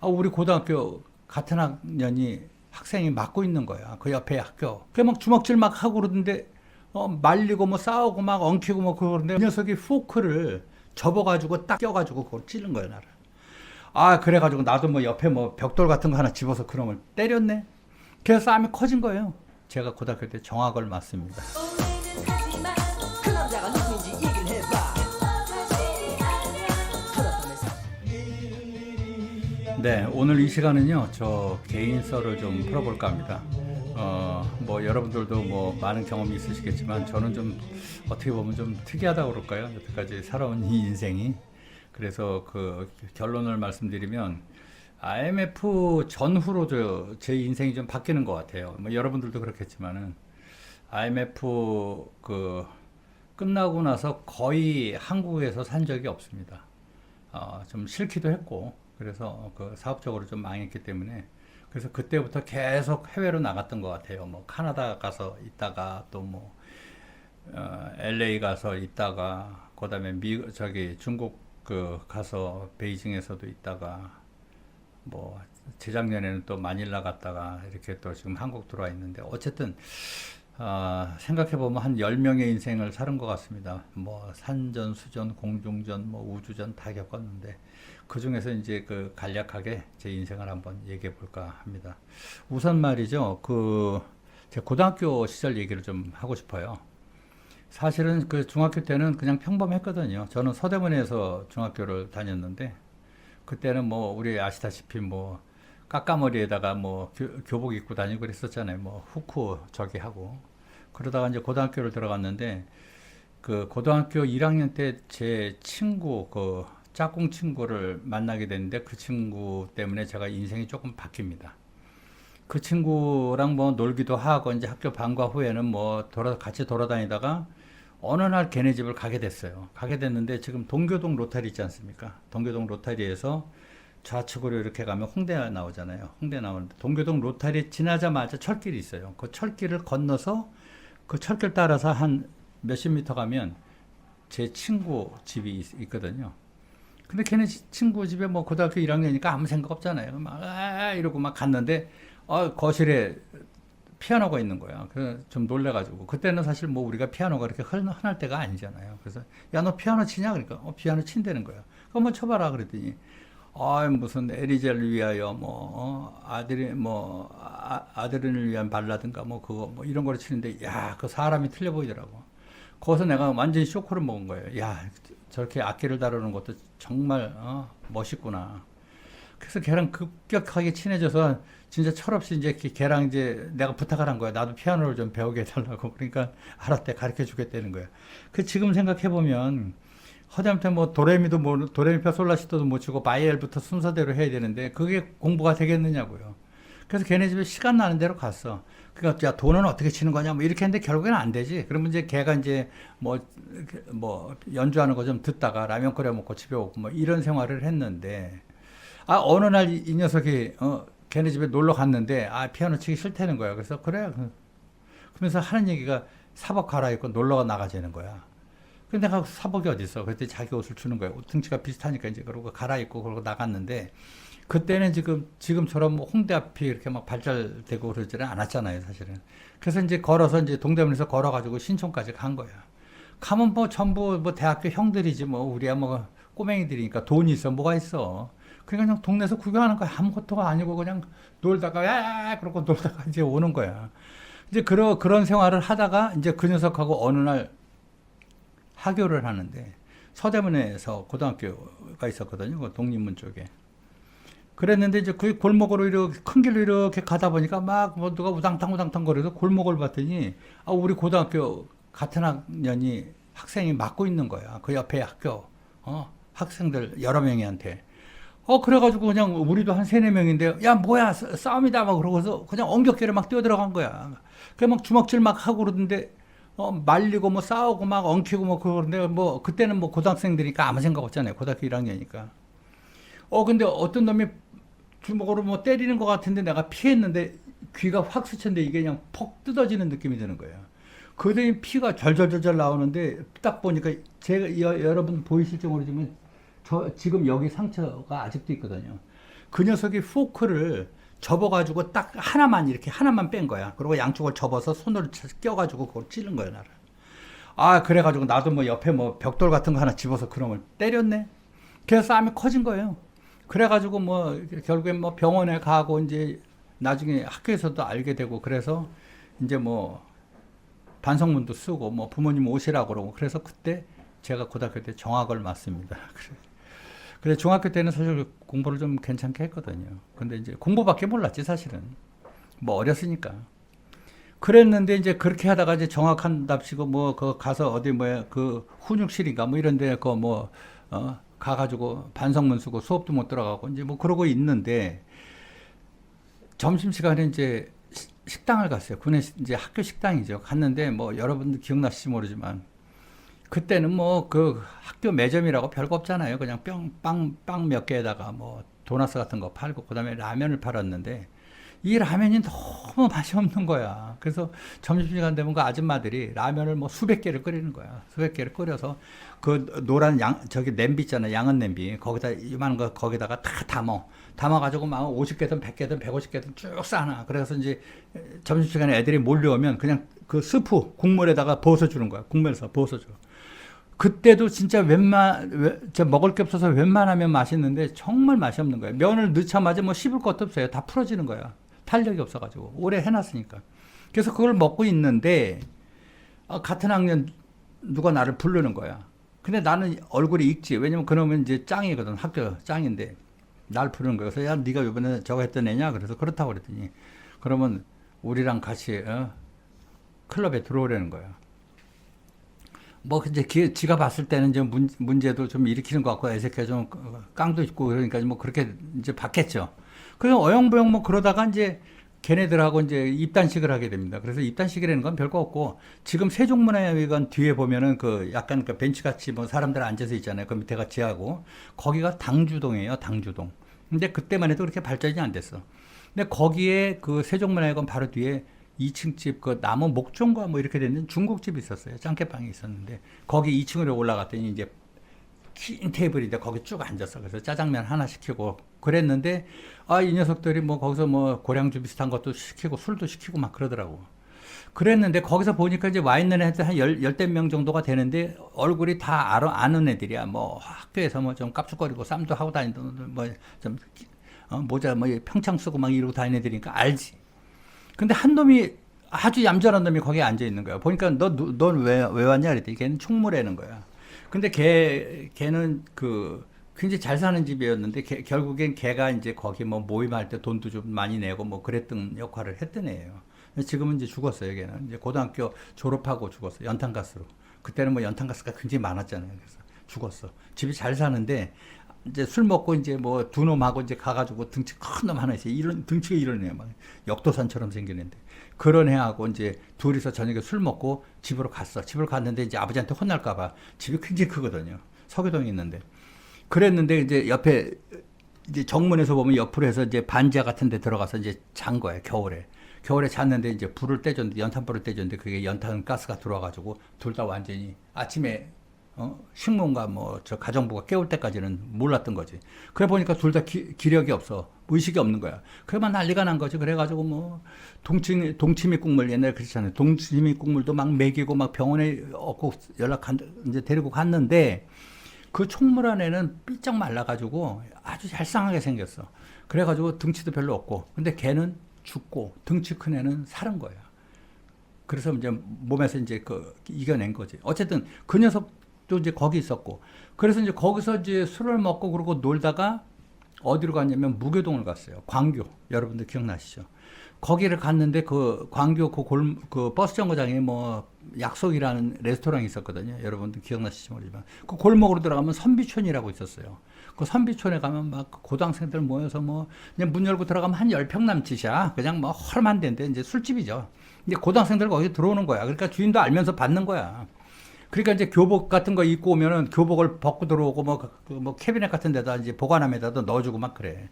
우리 고등학교 같은 학년이 학생이 맞고 있는 거야. 그 옆에 학교. 그게 막 주먹질 막 하고 그러던데, 말리고 뭐 싸우고 막 엉키고 뭐 그러는데, 그 녀석이 포크를 접어가지고 딱 껴가지고 그걸 찌른 거야, 나를. 그래가지고 나도 뭐 옆에 뭐 벽돌 같은 거 하나 집어서 그놈을 때렸네. 그래서 싸움이 커진 거예요. 제가 고등학교 때 정학을 맡습니다. 그 남자가 누구인지 얘기를 해봐. 네, 오늘 이 시간은요, 저 개인 썰을 좀 풀어볼까 합니다. 뭐 여러분들도 뭐 많은 경험이 있으시겠지만 저는 좀 어떻게 보면 좀 특이하다고 그럴까요? 여태까지 살아온 이 인생이. 그래서 그 결론을 말씀드리면 IMF 전후로 제 인생이 좀 바뀌는 것 같아요. 뭐 여러분들도 그렇겠지만은 IMF 그 끝나고 나서 거의 한국에서 산 적이 없습니다. 좀 싫기도 했고, 그래서 그 사업적으로 좀 망했기 때문에, 그래서 그때부터 계속 해외로 나갔던 것 같아요. 뭐 카나다 가서 있다가 또 뭐 LA 가서 있다가, 그다음에 저기 중국 그 가서 베이징에서도 있다가, 뭐 재작년에는 또 마닐라 갔다가 이렇게 또 지금 한국 들어와 있는데, 어쨌든 생각해보면 한 10명의 인생을 사는 것 같습니다. 뭐 산전, 수전, 공중전, 뭐 우주전 다 겪었는데, 그 중에서 이제 그 간략하게 제 인생을 한번 얘기해 볼까 합니다. 우선 말이죠. 제 고등학교 시절 얘기를 좀 하고 싶어요. 사실은 그 중학교 때는 그냥 평범했거든요. 저는 서대문에서 중학교를 다녔는데, 그때는 뭐 우리 아시다시피 뭐 까까머리에다가 뭐 교복 입고 다니고 그랬었잖아요. 뭐 후크 저기 하고. 그러다가 이제 고등학교를 들어갔는데, 그 고등학교 1학년 때 제 친구, 그 짝꿍 친구를 만나게 됐는데, 그 친구 때문에 제가 인생이 조금 바뀝니다. 그 친구랑 뭐 놀기도 하고, 이제 학교 방과 후에는 뭐 같이 돌아다니다가 어느 날 걔네 집을 가게 됐어요. 가게 됐는데, 지금 동교동 로타리 있지 않습니까? 동교동 로타리에서 좌측으로 이렇게 가면 홍대 나오잖아요. 홍대 나오는데, 동교동 로타리 지나자마자 철길이 있어요. 그 철길을 건너서 그 철길 따라서 한 몇십 미터 가면 제 친구 집이 있거든요. 근데 걔네 친구 집에 뭐 고등학교 1학년이니까 아무 생각 없잖아요. 막 이러고 막 갔는데, 거실에 피아노가 있는 거야. 그래서 좀 놀래가지고, 그때는 사실 뭐 우리가 피아노가 그렇게 흔할 때가 아니잖아요. 그래서 야, 너 피아노 치냐? 그러니까 피아노 친다는 거야. 그럼 뭐 쳐봐라 그랬더니, 무슨 에리제를 위하여 아들이 아들을 위한 발라든가 뭐 그거 뭐 이런 거를 치는데, 야, 그 사람이 틀려 보이더라고. 거기서 내가 완전히 쇼크를 먹은 거예요. 야, 저렇게 악기를 다루는 것도 정말 멋있구나. 그래서 걔랑 급격하게 친해져서 진짜 철없이 이제 걔랑 이제 내가 부탁을 한 거야. 나도 피아노를 좀 배우게 해달라고. 그러니까 알았대. 가르쳐 주겠다는 거야. 지금 생각해 보면, 허다못해 뭐 도레미도 뭐 도레미파 솔라시도도 못 치고 바이엘부터 순서대로 해야 되는데, 그게 공부가 되겠느냐고요. 그래서 걔네 집에 시간 나는 대로 갔어. 그러니까 야, 돈은 어떻게 치는 거냐 뭐 이렇게 했는데 결국에는 안 되지. 그러면 이제 걔가 이제 뭐 연주하는 거 좀 듣다가 라면 끓여 먹고 집에 오고 뭐 이런 생활을 했는데, 어느 날 이 녀석이 걔네 집에 놀러 갔는데, 피아노 치기 싫다는 거야. 그래서 그래. 그러면서 하는 얘기가 사복 갈아입고 놀러 나가자는 거야. 근데 내가 사복이 어디 있어? 그랬더니 자기 옷을 주는 거야. 옷 등치가 비슷하니까 이제 그러고 갈아입고 그러고 나갔는데, 그때는 지금처럼 뭐 홍대 앞이 이렇게 막 발달되고 그러지는 않았잖아요, 사실은. 그래서 이제 걸어서 이제 동대문에서 걸어가지고 신촌까지 간 거야. 가면 뭐 전부 뭐 대학교 형들이지 뭐, 우리야 뭐 꼬맹이들이니까 돈이 있어 뭐가 있어. 그러니까 그냥 동네에서 구경하는 거야. 아무것도 아니고 그냥 놀다가 야 그러고 놀다가 이제 오는 거야. 이제 그런 생활을 하다가 이제 그 녀석하고 어느 날 하교를 하는데, 서대문에서 고등학교가 있었거든요. 그 독립문 쪽에. 그랬는데 이제 그 골목으로 이렇게 큰 길로 이렇게 가다 보니까 막 뭐 누가 우당탕 거려서 골목을 봤더니, 우리 고등학교 같은 학년이 학생이 맡고 있는 거야. 그 옆에 학교 학생들 여러 명이한테. 그래가지고 그냥 우리도 한 세네 명인데, 야, 뭐야, 싸움이다, 막 그러고서 그냥 엉겹결에 막 뛰어들어간 거야. 그냥 막 주먹질 막 하고 그러던데, 말리고 뭐 싸우고 막 엉키고 뭐 그러는데, 뭐, 그때는 뭐 고등학생들이니까 아무 생각 없잖아요. 고등학교 1학년이니까. 근데 어떤 놈이 주먹으로 뭐 때리는 것 같은데 내가 피했는데 귀가 확 스쳤는데 이게 그냥 퍽 뜯어지는 느낌이 드는 거예요. 그러더니 피가 절절절절 나오는데, 딱 보니까 여러분 보이실지 모르지만 지금 여기 상처가 아직도 있거든요. 그 녀석이 포크를 접어가지고 딱 하나만 이렇게 하나만 뺀 거야. 그리고 양쪽을 접어서 손으로 껴가지고 그걸 찌른 거야, 나를. 아, 그래가지고 나도 뭐 옆에 뭐 벽돌 같은 거 하나 집어서 그놈을 때렸네. 그래서 싸움이 커진 거예요. 그래가지고 뭐 결국엔 뭐 병원에 가고 이제 나중에 학교에서도 알게 되고 그래서 이제 뭐 반성문도 쓰고 뭐 부모님 오시라고 그러고 그래서 그때 제가 고등학교 때 정학을 맡습니다. 그래 중학교 때는 사실 공부를 좀 괜찮게 했거든요. 근데 이제 공부밖에 몰랐지 사실은. 뭐 어렸으니까. 그랬는데 이제 그렇게 하다가 이제 정학한답시고 뭐 그 가서 어디 뭐야 그 훈육실인가 뭐 이런데 그 뭐 가가지고 반성문 쓰고 수업도 못 들어가고 이제 뭐 그러고 있는데 점심 시간에 이제 식당을 갔어요. 군내 이제 학교 식당이죠. 갔는데 뭐 여러분들 기억나실지 모르지만 그때는 뭐 그 학교 매점이라고 별거 없잖아요. 그냥 빵 몇 개에다가 뭐 도나스 같은 거 팔고 그다음에 라면을 팔았는데 이 라면이 너무 맛이 없는 거야. 그래서 점심시간 되면 그 아줌마들이 라면을 뭐 수백 개를 끓이는 거야. 수백 개를 끓여서 그 노란 저기 냄비 있잖아. 양은 냄비. 거기다 이만한 거 거기다가 다 담아가지고 막 50개든 100개든 150개든 쭉 싸놔. 그래서 이제 점심시간에 애들이 몰려오면 그냥 그 스프 국물에다가 부어서 주는 거야. 국물에서 부어서 줘. 그때도 진짜 먹을 게 없어서 웬만하면 맛있는데 정말 맛이 없는 거예요. 면을 넣자마자 뭐 씹을 것도 없어요. 다 풀어지는 거야. 탄력이 없어가지고. 오래 해놨으니까. 그래서 그걸 먹고 있는데, 같은 학년 누가 나를 부르는 거야. 근데 나는 얼굴이 익지. 왜냐면 그놈은 이제 짱이거든. 학교 짱인데. 날 부르는 거야. 그래서 야, 네가 이번에 저거 했던 애냐? 그래서 그렇다고 그랬더니, 그러면 우리랑 같이, 클럽에 들어오려는 거야. 뭐 이제 지가 봤을 때는 이제 문제도 좀 일으키는 것 같고 애새끼가 좀 깡도 있고 그러니까 뭐 그렇게 이제 봤겠죠. 그래서 어영부영 뭐 그러다가 이제 걔네들하고 이제 입단식을 하게 됩니다. 그래서 입단식이라는 건 별거 없고 지금 세종문화회관 뒤에 보면은 그 약간 그 벤치 같이 뭐 사람들 앉아서 있잖아요. 그 밑에가 지하고 거기가 당주동이에요. 당주동. 근데 그때만 해도 그렇게 발전이 안 됐어. 근데 거기에 그 세종문화회관 바로 뒤에 2층 집, 그 나무 목종과 뭐 이렇게 되는 중국집이 있었어요. 짱깨빵이 있었는데, 거기 2층으로 올라갔더니 이제 긴 테이블인데 거기 쭉 앉았어. 그래서 짜장면 하나 시키고 그랬는데, 이 녀석들이 뭐 거기서 뭐 고량주 비슷한 것도 시키고 술도 시키고 막 그러더라고. 그랬는데 거기서 보니까 이제 와 있는 애들 한 열댓 명 정도가 되는데 얼굴이 다 아는 애들이야. 뭐 학교에서 뭐 좀 깝죽거리고 쌈도 하고 다니던 뭐 좀 모자 뭐 평창 쓰고 막 이러고 다니는 애들이니까 알지. 근데 한 놈이 아주 얌전한 놈이 거기에 앉아 있는 거야. 보니까 넌 왜 왔냐 그랬더니 걔는 총무라는 거야. 근데 걔는 그 굉장히 잘 사는 집이었는데 결국엔 걔가 이제 거기 뭐 모임할 때 돈도 좀 많이 내고 뭐 그랬던 역할을 했던 애예요. 지금은 이제 죽었어요. 걔는 이제 고등학교 졸업하고 죽었어. 연탄가스로. 그때는 뭐 연탄가스가 굉장히 많았잖아요. 그래서 죽었어. 집이 잘 사는데 이제 술 먹고 이제 뭐 두 놈하고 이제 가가지고 등치 큰 놈 하나 있어요. 이런 등치가 이런 애 막 역도산처럼 생기는데 그런 애하고 이제 둘이서 저녁에 술 먹고 집으로 갔어. 집으로 갔는데 이제 아버지한테 혼날까봐 집이 굉장히 크거든요. 서교동에 있는데 그랬는데 이제 옆에 이제 정문에서 보면 옆으로 해서 이제 반지하 같은 데 들어가서 이제 잔 거예요. 겨울에 잤는데 이제 불을 떼줬는데 연탄불을 떼줬는데 그게 연탄 가스가 들어와가지고 둘 다 완전히 아침에 식문과 뭐 저 가정부가 깨울 때까지는 몰랐던 거지. 그래 보니까 둘 다 기력이 없어. 의식이 없는 거야. 그래만 난리가 난 거지. 그래가지고 뭐 동치미 국물 옛날에 그랬잖아요. 동치미 국물도 막 먹이고 막 병원에 얻고 이제 데리고 갔는데 그 총무란 애는 삐쩍 말라가지고 아주 얄쌍하게 생겼어. 그래가지고 등치도 별로 없고. 근데 걔는 죽고 등치 큰 애는 살은 거야. 그래서 이제 몸에서 이제 이겨낸 거지. 어쨌든 그 녀석도 이제 거기 있었고. 그래서 이제 거기서 이제 술을 먹고 그러고 놀다가 어디로 갔냐면 무교동을 갔어요. 광교. 여러분들 기억나시죠? 거기를 갔는데 그 광교 그 버스 정거장에 뭐 약속이라는 레스토랑이 있었거든요. 여러분들 기억나실지 모르지만 그 골목으로 들어가면 선비촌이라고 있었어요. 그 선비촌에 가면 막 고등학생들 모여서 뭐 그냥 문 열고 들어가면 한 10평 남짓이야. 그냥 뭐 허름한 데인데 이제 술집이죠. 이제 고등학생들 거기 들어오는 거야. 그러니까 주인도 알면서 받는 거야. 그러니까 이제 교복 같은 거 입고 오면은 교복을 벗고 들어오고 뭐 캐비넷 같은 데다 이제 보관함에다 넣어주고 막 그래.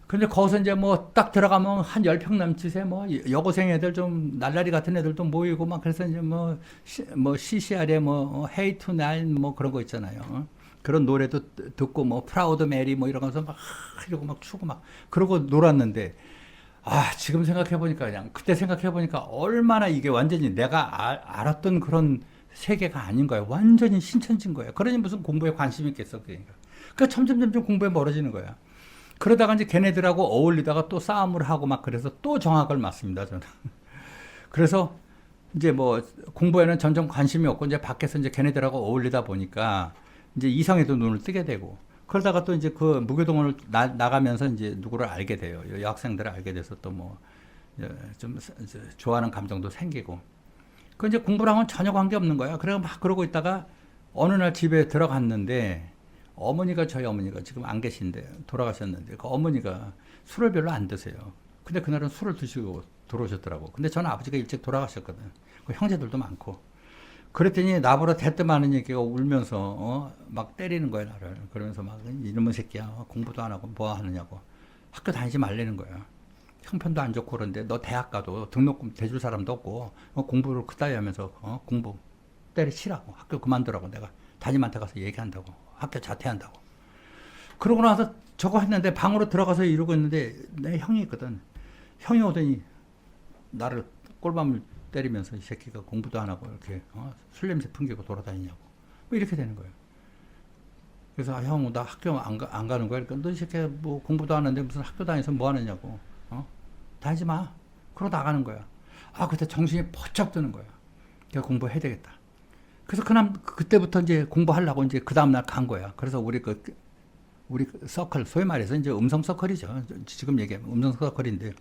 근데 거기서 이제 뭐 딱 들어가면 한 10평 남짓에 뭐 여고생 애들 좀 날라리 같은 애들도 모이고 막 그래서 이제 뭐 CCR에 뭐 헤이 투 나인 뭐 그런 거 있잖아요. 그런 노래도 듣고 뭐 프라우드 메리 뭐 이런 거서 막 이러고 막 추고 막 그러고 놀았는데 지금 생각해 보니까 그냥 그때 생각해 보니까 얼마나 이게 완전히 내가 알았던 그런 세계가 아닌 거야. 완전히 신천지인 거야. 그러니 무슨 공부에 관심이 있겠어. 그러니까 점점 공부에 멀어지는 거야. 그러다가 이제 걔네들하고 어울리다가 또 싸움을 하고 막 그래서 또 정학을 맞습니다, 저는. 그래서 이제 뭐 공부에는 점점 관심이 없고 이제 밖에서 이제 걔네들하고 어울리다 보니까 이제 이성에도 눈을 뜨게 되고 그러다가 또 이제 그 무교동을 나가면서 이제 누구를 알게 돼요. 여학생들을 알게 돼서 또 뭐 좀 좋아하는 감정도 생기고. 그 이제 공부랑은 전혀 관계 없는 거야. 그래 막 그러고 있다가 어느 날 집에 들어갔는데 저희 어머니가 지금 안 계신데 돌아가셨는데 그 어머니가 술을 별로 안 드세요. 근데 그날은 술을 드시고 들어오셨더라고. 근데 저는 아버지가 일찍 돌아가셨거든. 그 형제들도 많고. 그랬더니 나보다 대뜸 많은 얘기가 울면서 막 때리는 거야 나를. 그러면서 막 이놈의 새끼야 공부도 안 하고 뭐 하느냐고. 학교 다니지 말라는 거야. 형편도 안 좋고 그런데 너 대학 가도 등록금 대줄 사람도 없고 공부를 그따위 하면서 공부 때려치라고. 학교 그만두라고 내가 담임한테 가서 얘기한다고. 학교 자퇴한다고. 그러고 나서 저거 했는데 방으로 들어가서 이러고 있는데 내 형이 있거든. 형이 오더니 나를 꼴밤을 때리면서 이 새끼가 공부도 안 하고 이렇게 술 냄새 풍기고 돌아다니냐고. 뭐 이렇게 되는 거예요. 그래서 형 나 학교 안 가는 거야. 그러니까 너 이 새끼 뭐 공부도 안 하는데 무슨 학교 다니면서 뭐 하느냐고. 다니지 마. 그러고 나가는 거야. 그때 정신이 번쩍 드는 거야. 내가 공부해야 되겠다. 그래서 그때부터 이제 공부하려고 이제 그 다음날 간 거야. 그래서 우리 서클, 소위 말해서 이제 음성 서클이죠. 지금 얘기하면 음성 서클인데,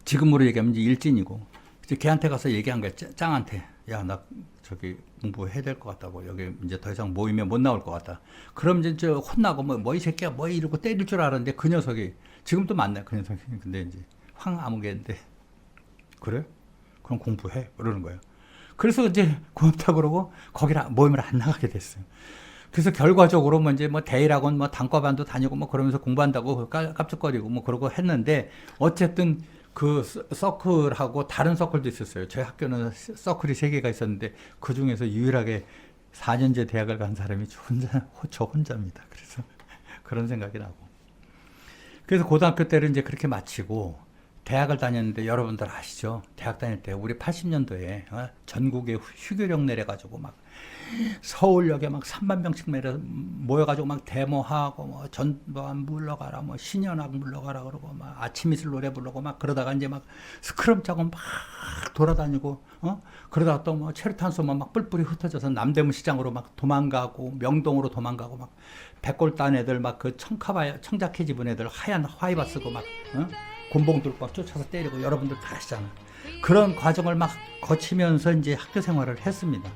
지금으로 얘기하면 이제 일진이고, 이제 걔한테 가서 얘기한 거야. 짱한테. 야, 나 저기 공부해야 될 것 같다고. 여기 이제 더 이상 모임에 못 나올 것 같다. 그럼 이제 저 혼나고 뭐 이 새끼야 뭐 이러고 때릴 줄 알았는데 그 녀석이, 지금도 만나요. 그 녀석이. 근데 이제 황아무개인데, 그래? 그럼 공부해. 그러는 거예요. 그래서 이제 고맙다 그러고 거기를 모임을 안 나가게 됐어요. 그래서 결과적으로 뭐 이제 뭐 대일학원 뭐 단과반도 다니고 뭐 그러면서 공부한다고 깝죽거리고 뭐 그러고 했는데 어쨌든 그 서클하고 다른 서클도 있었어요. 저희 학교는 서클이 3개가 있었는데 그 중에서 유일하게 4년제 대학을 간 사람이 저 혼자입니다. 그래서 그런 생각이 나고. 그래서 고등학교 때를 이제 그렇게 마치고 대학을 다녔는데 여러분들 아시죠? 대학 다닐 때 우리 80년도에 전국에 휴교령 내려가지고 막 서울역에 막 3만 명씩 모여가지고 막 데모하고 뭐 전두환 물러가라 뭐 신현악 물러가라 그러고 막 아침 이슬 노래 부르고 막 그러다가 이제 막 스크럼 짜고 막 돌아다니고 그러다가 또 뭐 체류탄소만 막 뿔뿔이 흩어져서 남대문 시장으로 막 도망가고 명동으로 도망가고 막 백골 딴 애들 막 그 청자켓 입은 애들 하얀 화이바 쓰고 막 곤봉 들고 막 쫓아서 때리고 여러분들 다 아시잖아. 그런 과정을 막 거치면서 이제 학교 생활을 했습니다.